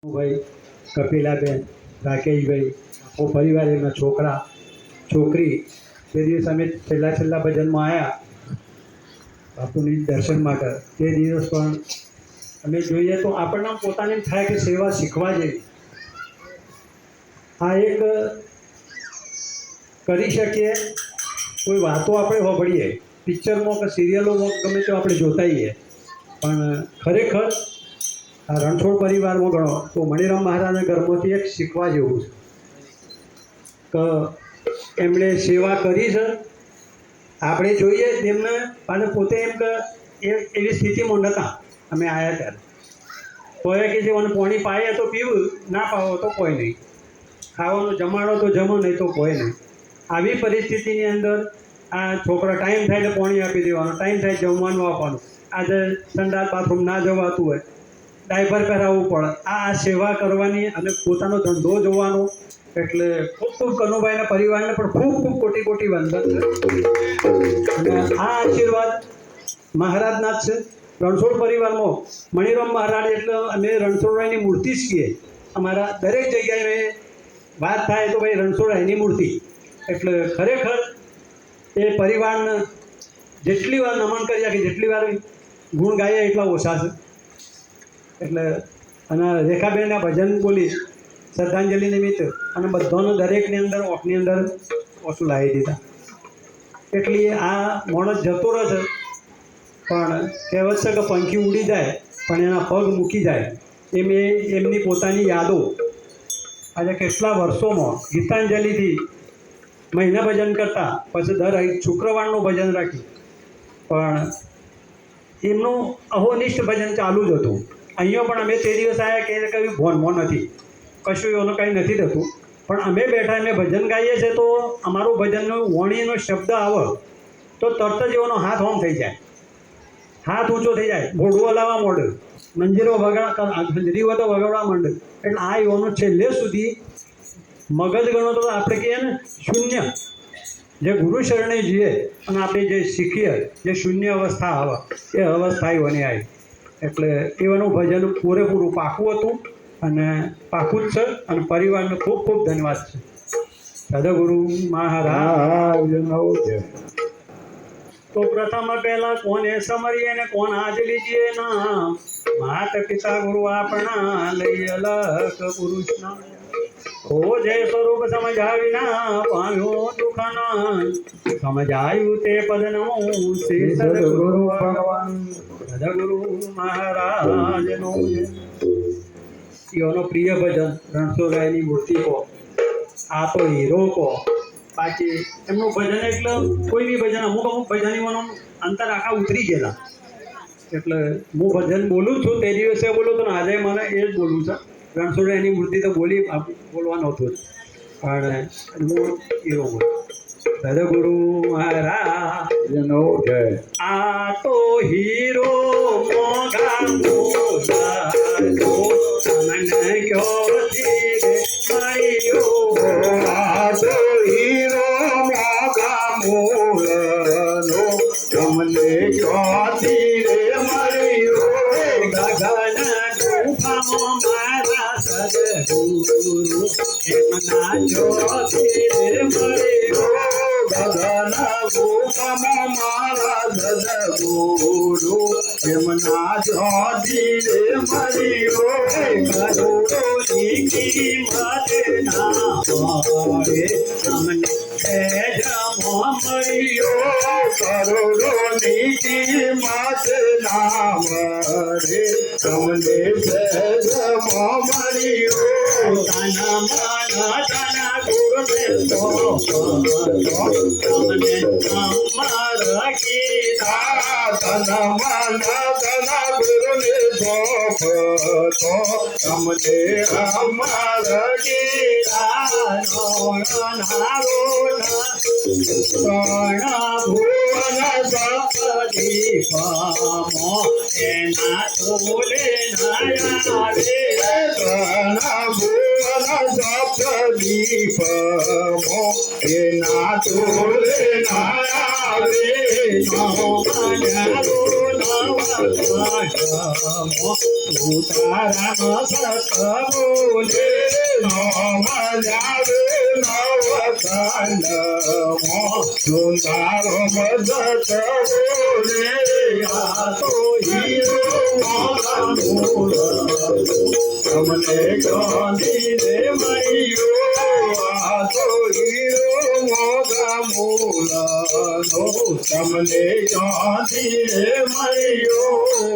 ભાઈ, કપિલાબેન, રાકેશભાઈ, આખો પરિવાર, એમના છોકરા છોકરી, તે દિવસ અમે છેલ્લા ભજનમાં આવ્યા બાપુની દર્શન માટે. તે દિવસ પણ અમે જોઈએ તો આપણને પોતાને એમ થાય કે સેવા શીખવા જેવી. આ એક કરી શકીએ. કોઈ વાતો આપણે સાંભળીએ પિક્ચરમાં કે સિરિયલોમાં, ગમે તે આપણે જોતાઈએ, પણ ખરેખર આ રણછોડ પરિવારમાં ગણો તો મણિરામ મહારાજના ઘરમાંથી એક શીખવા જેવું છે કે એમણે સેવા કરી છે. આપણે જોઈએ તેમને, અને પોતે એમ કે એવી સ્થિતિમાં નહોતા અમે આવ્યા ત્યારે. તો એ કે જે મને પાણી પાઈએ તો પીવું, ના પાવો તો કોઈ નહીં. ખાવાનું જમાડો તો જમો, નહીં તો કોઈ નહીં. આવી પરિસ્થિતિની અંદર આ છોકરા ટાઈમ થાય એટલે પાણી આપી દેવાનું, ટાઈમ થાય જમવાનું આપવાનું. આજે સંડાસ બાથરૂમ ના જવાતું હોય, ડાયપર પહેરાવવું પડે. આ સેવા કરવાની અને પોતાનો ધંધો જોવાનો. એટલે ખૂબ ખૂબ કનુભાઈના પરિવારને પણ ખૂબ ખૂબ કોટી કોટી વંદન છે. અને આ આશીર્વાદ મહારાજના જ છે. રણછોડ પરિવારમાં મણિરામ મહારાજ એટલે અમે રણછોડરાયની મૂર્તિ જ કહીએ. અમારા દરેક જગ્યાએ વાત થાય તો ભાઈ રણછોડરાયની મૂર્તિ. એટલે ખરેખર એ પરિવારને જેટલી વાર નમન કર્યા કે જેટલી વાર ગુણ ગાયા એટલા ઓછા છે. એટલે અને રેખાબેનના ભજન બોલી શ્રદ્ધાંજલિ નિમિત્તે અને બધાનો દરેકની અંદર ઓફની અંદર ઓછું લાવી દીધા. એટલે આ માણસ જતો રહે છે, પણ કહેવત છે કે પંખી ઉડી જાય પણ એના પગ મૂકી જાય. એમ એમની પોતાની યાદો આજે કેટલા વર્ષોમાં ગીતાંજલિથી મહિના ભજન કરતા, પછી દર શુક્રવારનું ભજન રાખ્યું, પણ એમનું અહોનિષ્ઠ ભજન ચાલુ જ હતું. અહીંયા પણ અમે તે દિવસ આવ્યા કે કંઈ ભોનમાં નથી, કશું એનું કંઈ નથી થતું, પણ અમે બેઠા અમે ભજન ગાઈએ છીએ તો અમારું ભજનનો વાણીનો શબ્દ આવે તો તરત જ એવાનો હાથ ઓમ થઈ જાય, હાથ ઊંચો થઈ જાય, ઘોડું હલાવવા માંડે, મંજીરો હંજરીઓ તો વગાડવા માંડે. એટલે આ એવાનો છેલ્લે સુધી મગજ ગણો તો આપણે કહીએ ને શૂન્ય, જે ગુરુ શરણે જઈએ અને આપણે જે શીખીએ, જે શૂન્ય અવસ્થા આવે એ અવસ્થા એવાની આવી. એટલે એવાનું ભજન પૂરેપૂરું પાકું હતું અને પાકું જ છે. અને પરિવારને ખૂબ ખૂબ ધન્યવાદ છે. સદગુરુ મહારાજ. તો પ્રથમ પહેલા કોને સમરીએ ને કોણ આજ લીજીએ નામ. માત પિતા ગુરુ આપણા લઈ અલગ પુરુષના. ઓ જે સ્વરૂપ સમજાવી ના પામ્યો દુઃખના. સમજાયું તે પદ નમો શ્રી સદગુરુ ભગવાન. સદગુરુ મહારાજનો એનો પ્રિય ભજન રણછોડરાયની મૂર્તિ કહો, આ તો હીરો કહો. બાકી એમનું ભજન એટલે કોઈ બી ભજન, અમુક ભજનીઓનું અંતર આખા ઉતરી ગયેલા. એટલે હું ભજન બોલું છું, તે દિવસે બોલું તો આજે મને એ જ બોલવું છે. રણછોડરાયની મૂર્તિ તો બોલવાનું હતું, પણ હું હીરો બોલું. સદગુરુ મહારાજનો જય. આ તો હીરો મોગા મોગા મને ક્યો ધીરે મળ્યો. આ તો હીરો મોગા મોગનો તમને ક્યો ધીરે મળ્યો. ગગન ગુફામાં મારા સદગુરુ એમના જ્યોતિરે મળ્યો. ગગન ગુફામાં મારા સદગુરુ એમના જ્યોતિરે મળ્યો. કરોડોની કિંમત ના પડે અમને સહેજમાં મળ્યો. કરોડોની કિંમત ના મળે તમને સહેજમાં મળ્યો. તન મન તન ગુરુને તમને અમર કીધા. તન મન તન ગુરુને તમને અમર કીધા. ભુવન સપદી પામો એના તોલે નયા રે. ભુવન સપ પ્રદીપ મો એના તોલે ના આવે ઉતારા સત બોલે નવજાવે નવખંડ મો સુંદર મદત બોલે આ તો હીરો મોરા મૂળ તમને ગાંધી રે મૈયો આ તો હીરો મોગા મૂળ તમને ગાંધી રે મૈયો